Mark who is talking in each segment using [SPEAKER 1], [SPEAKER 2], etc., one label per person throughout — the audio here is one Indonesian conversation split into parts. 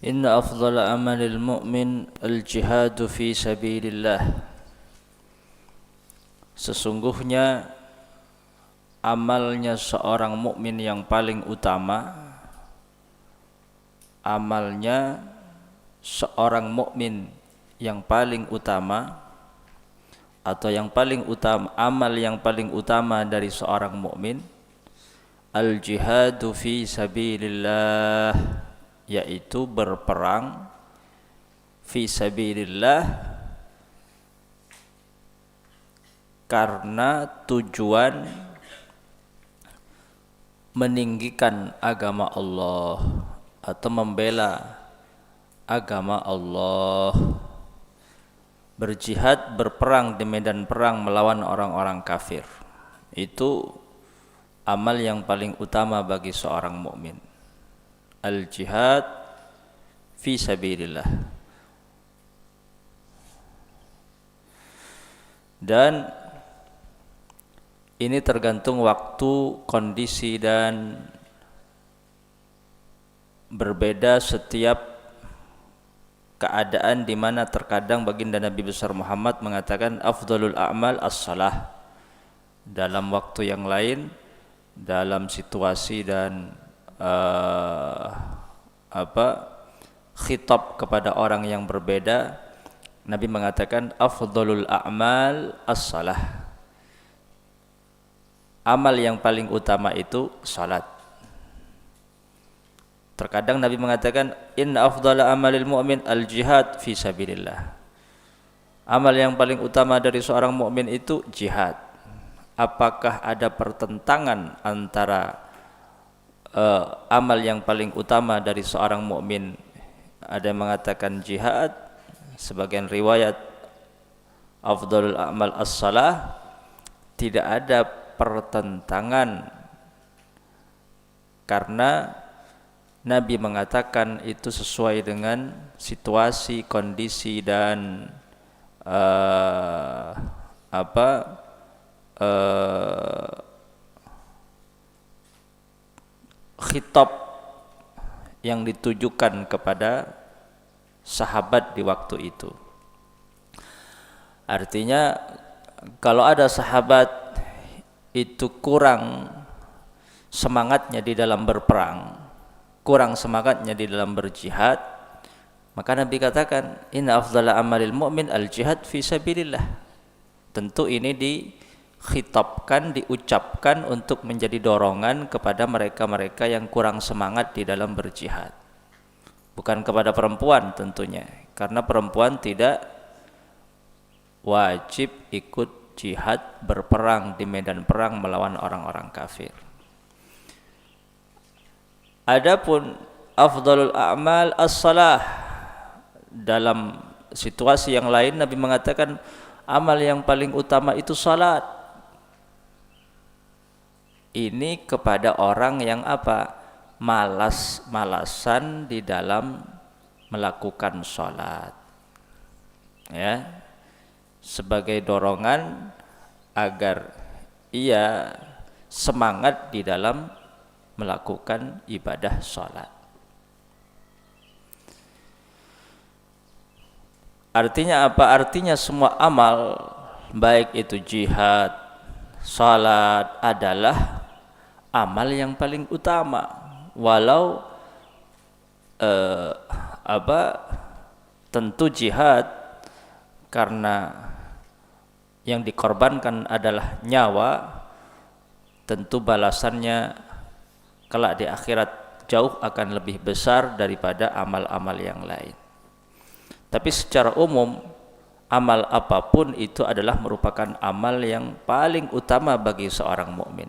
[SPEAKER 1] Inna afdhala amalil mu'min al-jihadu fi sabilillah. Sesungguhnya amalnya seorang mukmin yang paling utama, amalnya seorang mukmin yang paling utama atau yang paling utama, amal yang paling utama dari seorang mukmin, al-jihadu fi sabilillah, yaitu berperang fi sabilillah karena tujuan meninggikan agama Allah atau membela agama Allah, berjihad, berperang di medan perang melawan orang-orang kafir. Itu amal yang paling utama bagi seorang mukmin. Al-jihad fi sabilillah. Dan ini tergantung waktu, kondisi, dan berbeda setiap keadaan, di mana terkadang baginda Nabi besar Muhammad mengatakan afdhalul a'mal as-salah. Dalam waktu yang lain, dalam situasi dan khitab kepada orang yang berbeda, Nabi mengatakan afdhalul a'mal as-salah. Amal yang paling utama itu salat. Terkadang Nabi mengatakan inna afdhala amalil mu'min al-jihad fi sabilillah. Amal yang paling utama dari seorang mukmin itu jihad. Apakah ada pertentangan antara amal yang paling utama dari seorang mukmin? Ada yang mengatakan jihad, sebagian riwayat afdhalul a'mal as-salah. Tidak ada pertentangan karena Nabi mengatakan itu sesuai dengan situasi, kondisi, dan khitab yang ditujukan kepada sahabat di waktu itu. Artinya kalau ada sahabat itu kurang semangatnya di dalam berperang, kurang semangatnya di dalam berjihad, maka Nabi katakan inna afdhala amalil mu'min al-jihad fi sabilillah. Tentu ini dikhitabkan, diucapkan untuk menjadi dorongan kepada mereka-mereka yang kurang semangat di dalam berjihad. Bukan kepada perempuan tentunya, karena perempuan tidak wajib ikut jihad, berperang di medan perang melawan orang-orang kafir. Adapun afdhalul a'mal as-salah, dalam situasi yang lain Nabi mengatakan amal yang paling utama itu salat. Ini kepada orang yang malas-malasan di dalam melakukan salat, ya, sebagai dorongan agar ia semangat di dalam melakukan ibadah salat. Artinya apa? Artinya semua amal, baik itu jihad, salat, adalah amal yang paling utama. Walau tentu jihad karena yang dikorbankan adalah nyawa, tentu balasannya kelak di akhirat jauh akan lebih besar daripada amal-amal yang lain. Tapi secara umum, amal apapun itu adalah merupakan amal yang paling utama bagi seorang mukmin.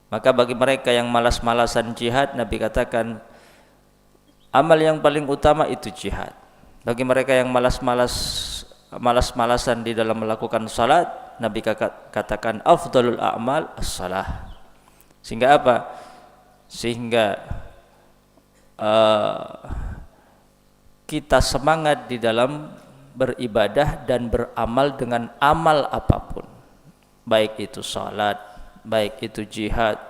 [SPEAKER 1] Maka bagi mereka yang malas-malasan jihad, Nabi katakan amal yang paling utama itu jihad. Bagi mereka yang malas-malasan di dalam melakukan salat, Nabi katakan afdhalul a'mal as-salah. Sehingga apa? Sehingga kita semangat di dalam beribadah dan beramal dengan amal apapun, baik itu salat, baik itu jihad,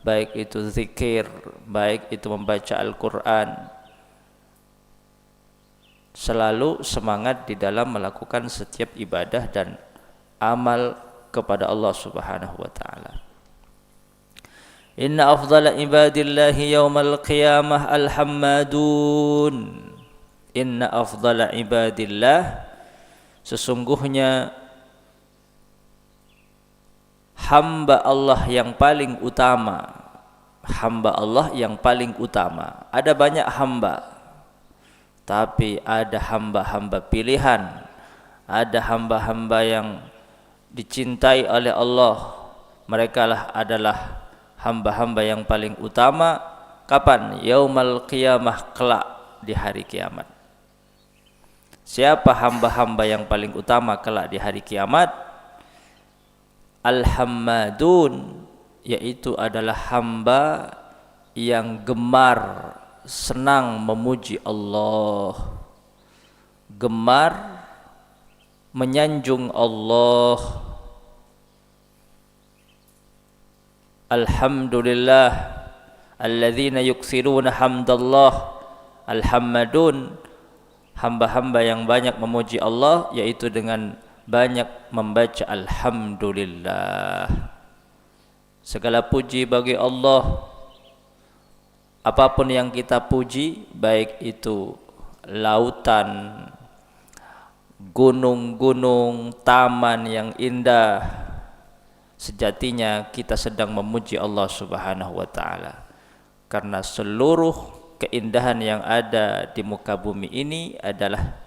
[SPEAKER 1] baik itu zikir, baik itu membaca Al-Quran, selalu semangat di dalam melakukan setiap ibadah dan amal kepada Allah Subhanahu wa taala. Inna afdhala ibadillahi yaumal qiyamah al-hammadun. Inna afdhala ibadillah, sesungguhnya hamba Allah yang paling utama. Hamba Allah yang paling utama. Ada banyak hamba, tapi ada hamba-hamba pilihan. Ada hamba-hamba yang dicintai oleh Allah. Mereka adalah hamba-hamba yang paling utama. Kapan? Yaumal qiyamah, kelak di hari kiamat. Siapa hamba-hamba yang paling utama kelak di hari kiamat? Al-hammadun, yaitu adalah hamba yang gemar, senang memuji Allah, gemar menyanjung Allah. Alhamdulillah alladzina yukthiruna hamdallah. Al-hammadun, hamba-hamba yang banyak memuji Allah, yaitu dengan banyak membaca alhamdulillah. Segala puji bagi Allah. Apapun yang kita puji, baik itu lautan, gunung-gunung, taman yang indah, sejatinya kita sedang memuji Allah Subhanahu wa taala. Karena seluruh keindahan yang ada di muka bumi ini adalah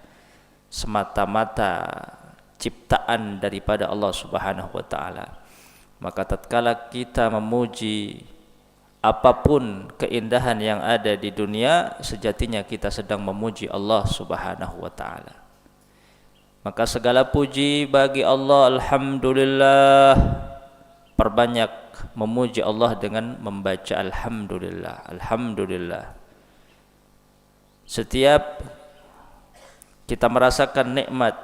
[SPEAKER 1] semata-mata ciptaan daripada Allah Subhanahu wa taala. Maka tatkala kita memuji apapun keindahan yang ada di dunia, sejatinya kita sedang memuji Allah Subhanahu wa taala. Maka segala puji bagi Allah, alhamdulillah. Perbanyak memuji Allah dengan membaca alhamdulillah, alhamdulillah. Setiap kita merasakan nikmat,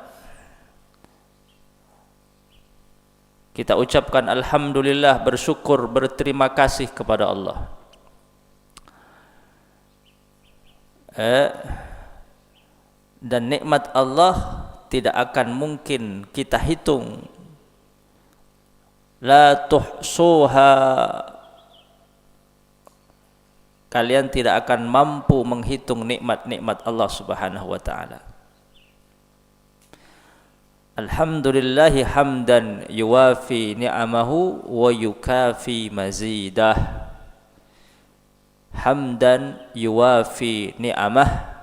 [SPEAKER 1] kita ucapkan alhamdulillah, bersyukur, berterima kasih kepada Allah. Dan nikmat Allah tidak akan mungkin kita hitung. La tuhsuha, kalian tidak akan mampu menghitung nikmat-nikmat Allah Subhanahu wa taala. Alhamdulillahi hamdan yuwafi ni'amahu wa yukafi mazidah. Hamdan yuwafi ni'amah.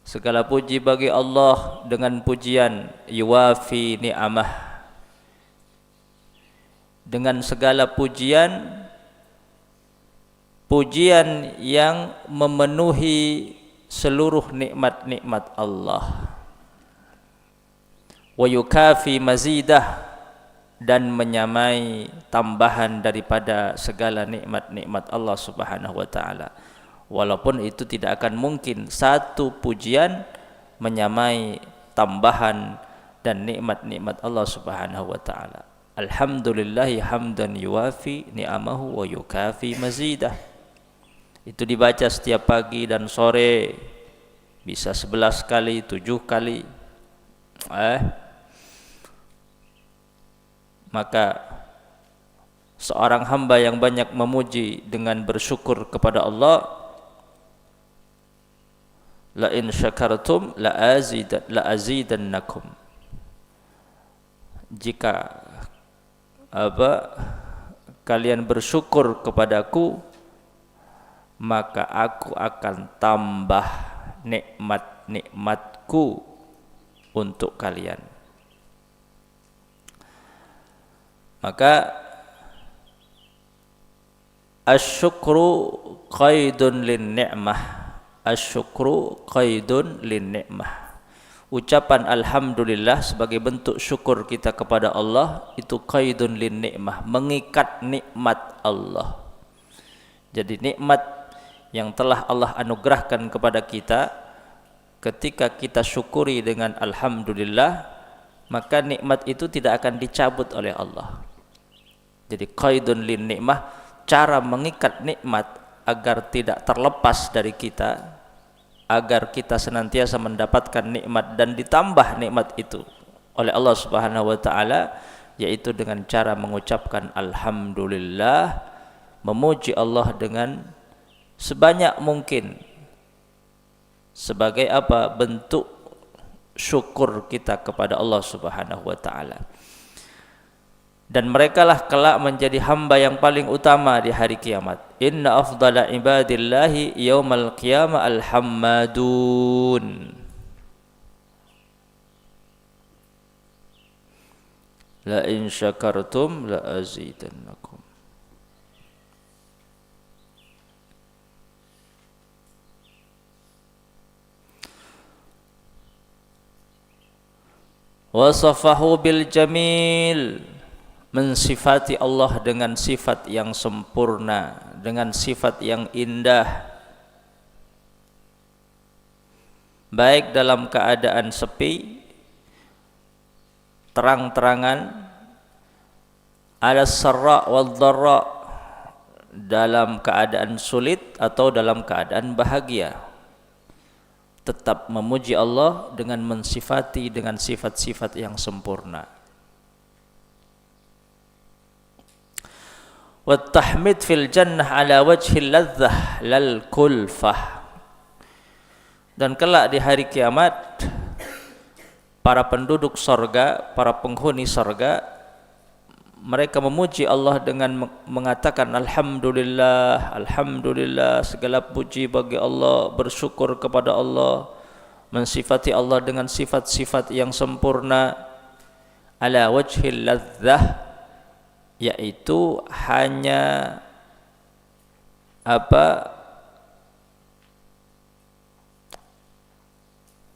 [SPEAKER 1] Segala puji bagi Allah dengan pujian yuwafi ni'amah. Dengan segala pujian, pujian yang memenuhi seluruh nikmat-nikmat Allah. Wa yukafi mazidah, dan menyamai tambahan daripada segala nikmat-nikmat Allah Subhanahu wa taala. Walaupun itu tidak akan mungkin satu pujian menyamai tambahan dan nikmat-nikmat Allah Subhanahu wa taala. Alhamdulillahi hamdan yuwafi ni'amahu wa yukafi mazidah. Itu dibaca setiap pagi dan sore, bisa 11 kali, 7 kali. Maka seorang hamba yang banyak memuji dengan bersyukur kepada Allah, la in syakartum la azidannakum. Jika kalian bersyukur kepadaku, maka aku akan tambah nikmat-nikmatku untuk kalian. Maka asyukru qaidun lin ni'mah. Asyukru qaidun lin ni'mah. Ucapan alhamdulillah sebagai bentuk syukur kita kepada Allah itu qaidun lin ni'mah, mengikat nikmat Allah. Jadi nikmat yang telah Allah anugerahkan kepada kita, ketika kita syukuri dengan alhamdulillah, maka nikmat itu tidak akan dicabut oleh Allah. Jadi qaidun lin ni'mah, cara mengikat nikmat agar tidak terlepas dari kita, agar kita senantiasa mendapatkan nikmat dan ditambah nikmat itu oleh Allah Subhanahu wa taala, yaitu dengan cara mengucapkan alhamdulillah, memuji Allah dengan sebanyak mungkin sebagai apa? Bentuk syukur kita kepada Allah Subhanahu wa taala. Dan merekalah kelak menjadi hamba yang paling utama di hari kiamat. Inna afdala ibadillahi yaumal qiyamah alhammadun. La in syakartum la azidannakum. Wasafahu bil jamil, mensifati Allah dengan sifat yang sempurna, dengan sifat yang indah, baik dalam keadaan sepi, terang-terangan, ala sarra wal dharra, dalam keadaan sulit atau dalam keadaan bahagia, tetap memuji Allah dengan mensifati dengan sifat-sifat yang sempurna. Wat-tahmid fil jannah ala wajhil ladzah lal kulfah. Dan kelak di hari kiamat, para penduduk sorga, para penghuni sorga, mereka memuji Allah dengan mengatakan alhamdulillah, alhamdulillah, segala puji bagi Allah, bersyukur kepada Allah, mensifati Allah dengan sifat-sifat yang sempurna, ala wajhil ladzah, yaitu hanya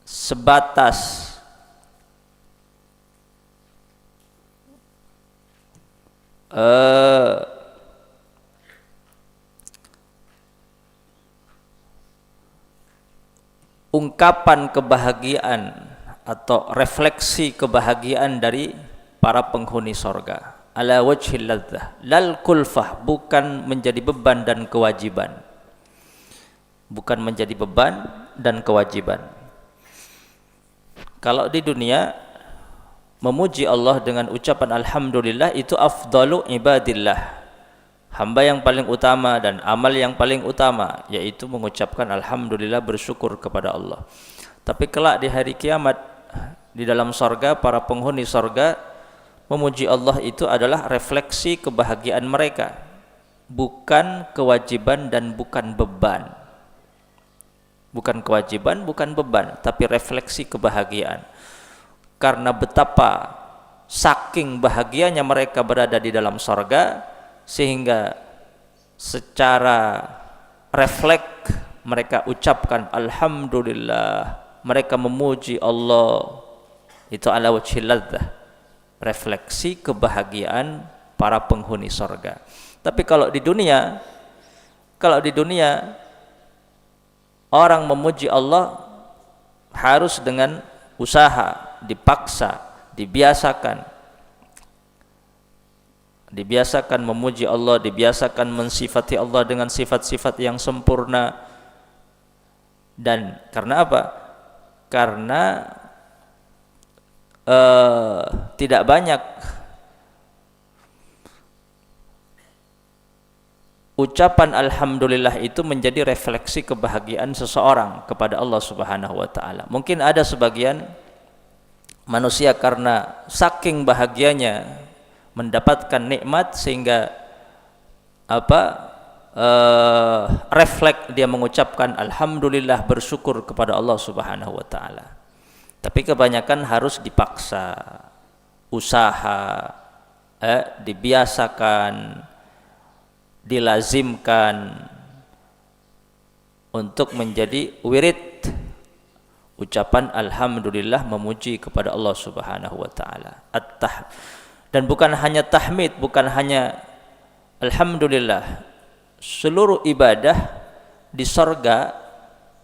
[SPEAKER 1] sebatas ungkapan kebahagiaan atau refleksi kebahagiaan dari para penghuni sorga. Ala wajhil ladzah lal kulfah, bukan menjadi beban dan kewajiban, bukan menjadi beban dan kewajiban. Kalau di dunia memuji Allah dengan ucapan alhamdulillah itu afdalu ibadillah, hamba yang paling utama dan amal yang paling utama, yaitu mengucapkan alhamdulillah, bersyukur kepada Allah. Tapi kelak di hari kiamat, di dalam sorga, para penghuni sorga memuji Allah itu adalah refleksi kebahagiaan mereka, bukan kewajiban dan bukan beban. Bukan kewajiban, bukan beban, tapi refleksi kebahagiaan. Karena betapa saking bahagianya mereka berada di dalam sorga, sehingga secara refleks mereka ucapkan alhamdulillah, mereka memuji Allah. Itu ala wajhil ladzah, refleksi kebahagiaan para penghuni sorga. Tapi kalau di dunia orang memuji Allah harus dengan usaha, dipaksa, dibiasakan memuji Allah, dibiasakan mensifati Allah dengan sifat-sifat yang sempurna. Dan karena apa? Karena tidak banyak ucapan alhamdulillah itu menjadi refleksi kebahagiaan seseorang kepada Allah Subhanahu wa taala. Mungkin ada sebagian manusia karena saking bahagianya mendapatkan nikmat sehingga refleks dia mengucapkan alhamdulillah, bersyukur kepada Allah Subhanahu wa taala. Tapi kebanyakan harus dipaksa, usaha, dibiasakan, dilazimkan untuk menjadi wirid ucapan alhamdulillah, memuji kepada Allah Subhanahu wa taala. Dan bukan hanya tahmid, bukan hanya alhamdulillah, seluruh ibadah di sorga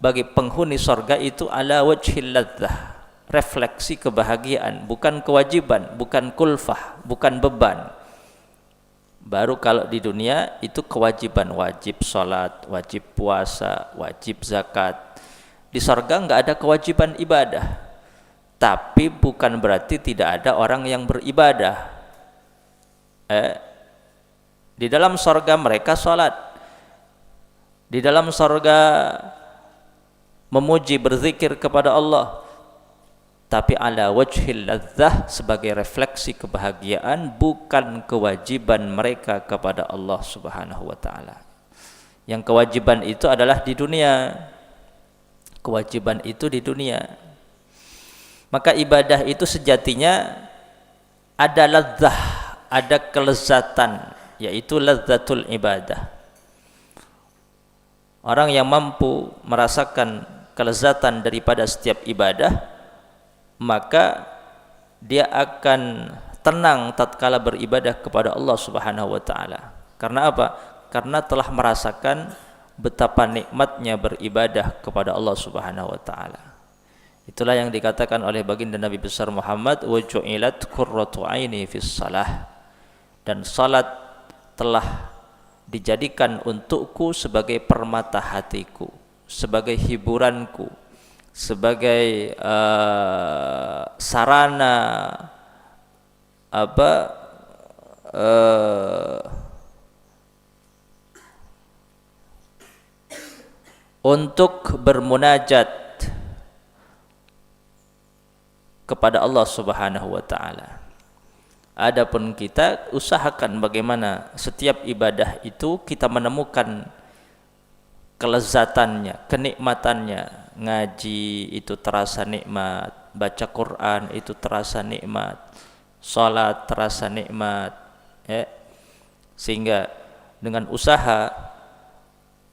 [SPEAKER 1] bagi penghuni sorga itu ala wajhil ladzah, refleksi kebahagiaan, bukan kewajiban, bukan kulfah, bukan beban. Baru kalau di dunia itu kewajiban, wajib sholat, wajib puasa, wajib zakat. Di sorga nggak ada kewajiban ibadah, tapi bukan berarti tidak ada orang yang beribadah. Di dalam sorga mereka sholat, di dalam sorga memuji berzikir kepada Allah, tapi ala wajhil ladzah, sebagai refleksi kebahagiaan, bukan kewajiban mereka kepada Allah Subhanahu wa taala. Yang kewajiban itu adalah di dunia. Kewajiban itu di dunia. Maka ibadah itu sejatinya ada ladzah, ada kelezatan, yaitu ladzatul ibadah. Orang yang mampu merasakan kelezatan daripada setiap ibadah, maka dia akan tenang tatkala beribadah kepada Allah Subhanahu wa taala. Karena apa? Karena telah merasakan betapa nikmatnya beribadah kepada Allah Subhanahu wa taala. Itulah yang dikatakan oleh baginda Nabi besar Muhammad, wa ju'ilat qurratu aini fis shalah, dan salat telah dijadikan untukku sebagai permata hatiku, sebagai hiburanku, sebagai sarana untuk bermunajat kepada Allah Subhanahu wa taala. Adapun kita usahakan bagaimana setiap ibadah itu kita menemukan kelezatannya, kenikmatannya. Ngaji itu terasa nikmat, baca Quran itu terasa nikmat, salat terasa nikmat, Sehingga dengan usaha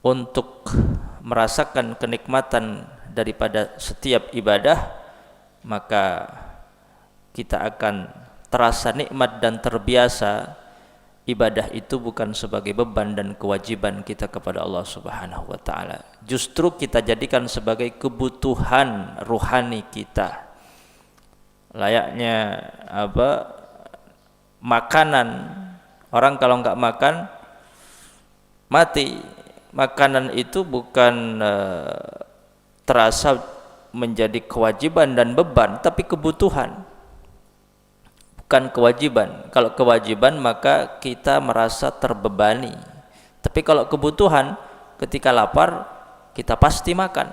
[SPEAKER 1] untuk merasakan kenikmatan daripada setiap ibadah, maka kita akan terasa nikmat dan terbiasa. Ibadah itu bukan sebagai beban dan kewajiban kita kepada Allah Subhanahu wa taala. Justru kita jadikan sebagai kebutuhan ruhani kita. Layaknya makanan. Orang kalau enggak makan mati. Makanan itu bukan terasa menjadi kewajiban dan beban, tapi kebutuhan. Bukan kewajiban. Kalau kewajiban maka kita merasa terbebani. Tapi kalau kebutuhan, ketika lapar kita pasti makan.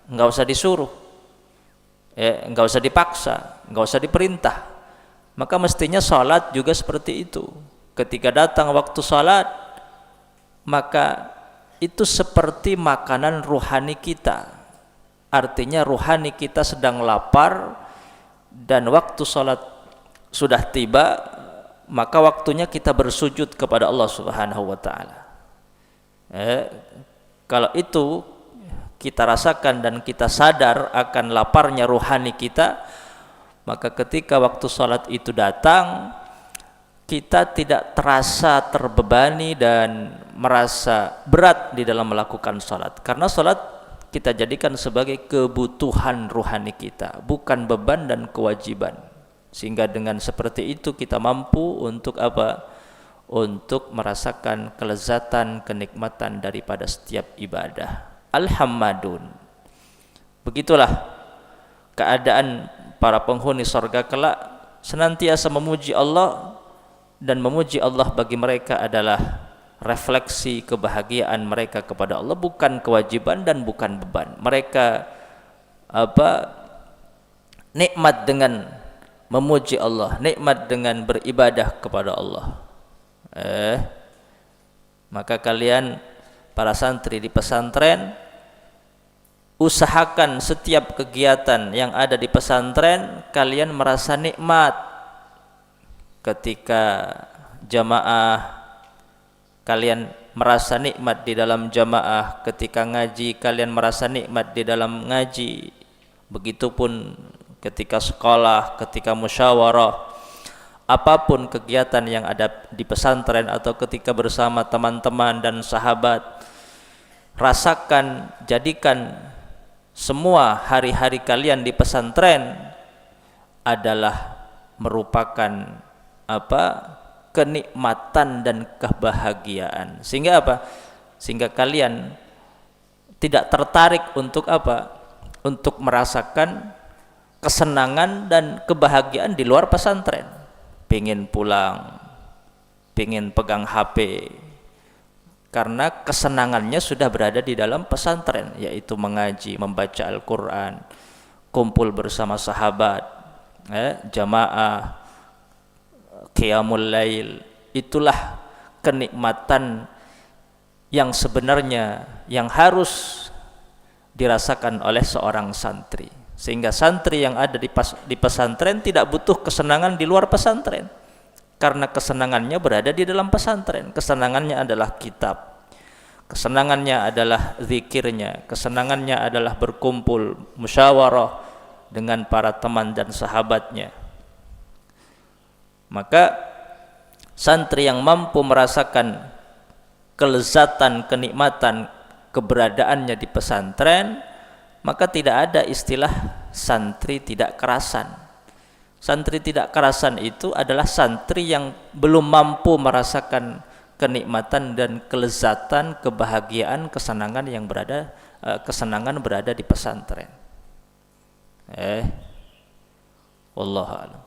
[SPEAKER 1] Enggak usah disuruh, enggak usah dipaksa, enggak usah diperintah. Maka mestinya salat juga seperti itu. Ketika datang waktu salat, maka itu seperti makanan ruhani kita. Artinya ruhani kita sedang lapar, dan waktu salat sudah tiba, maka waktunya kita bersujud kepada Allah Subhanahu wa taala. Kalau itu kita rasakan dan kita sadar akan laparnya ruhani kita, maka ketika waktu salat itu datang, kita tidak terasa terbebani dan merasa berat di dalam melakukan salat. Karena salat kita jadikan sebagai kebutuhan ruhani kita, bukan beban dan kewajiban. Sehingga dengan seperti itu kita mampu untuk untuk merasakan kelezatan, kenikmatan daripada setiap ibadah. Alhamdulillah. Begitulah keadaan para penghuni surga kelak, senantiasa memuji Allah, dan memuji Allah bagi mereka adalah refleksi kebahagiaan mereka kepada Allah, bukan kewajiban dan bukan beban. Mereka nikmat dengan memuji Allah, nikmat dengan beribadah kepada Allah. Maka kalian para santri di pesantren, usahakan setiap kegiatan yang ada di pesantren kalian merasa nikmat. Ketika jamaah, kalian merasa nikmat di dalam jamaah. Ketika ngaji, kalian merasa nikmat di dalam ngaji. Begitupun ketika sekolah, ketika musyawarah, apapun kegiatan yang ada di pesantren atau ketika bersama teman-teman dan sahabat, rasakan, jadikan semua hari-hari kalian di pesantren adalah merupakan kenikmatan dan kebahagiaan. Sehingga Sehingga kalian tidak tertarik untuk untuk merasakan kesenangan dan kebahagiaan di luar pesantren. Pingin pulang, pingin pegang HP, karena kesenangannya sudah berada di dalam pesantren, yaitu mengaji, membaca Al-Quran, kumpul bersama sahabat, jamaah, qiyamul lail. Itulah kenikmatan yang sebenarnya yang harus dirasakan oleh seorang santri. Sehingga santri yang ada di pesantren tidak butuh kesenangan di luar pesantren, karena kesenangannya berada di dalam pesantren. Kesenangannya adalah kitab, kesenangannya adalah zikirnya, kesenangannya adalah berkumpul musyawarah dengan para teman dan sahabatnya. Maka santri yang mampu merasakan kelezatan, kenikmatan keberadaannya di pesantren, maka tidak ada istilah santri tidak kerasan. Santri tidak kerasan itu adalah santri yang belum mampu merasakan kenikmatan dan kelezatan, kebahagiaan, kesenangan berada di pesantren. Wallahu a'lam.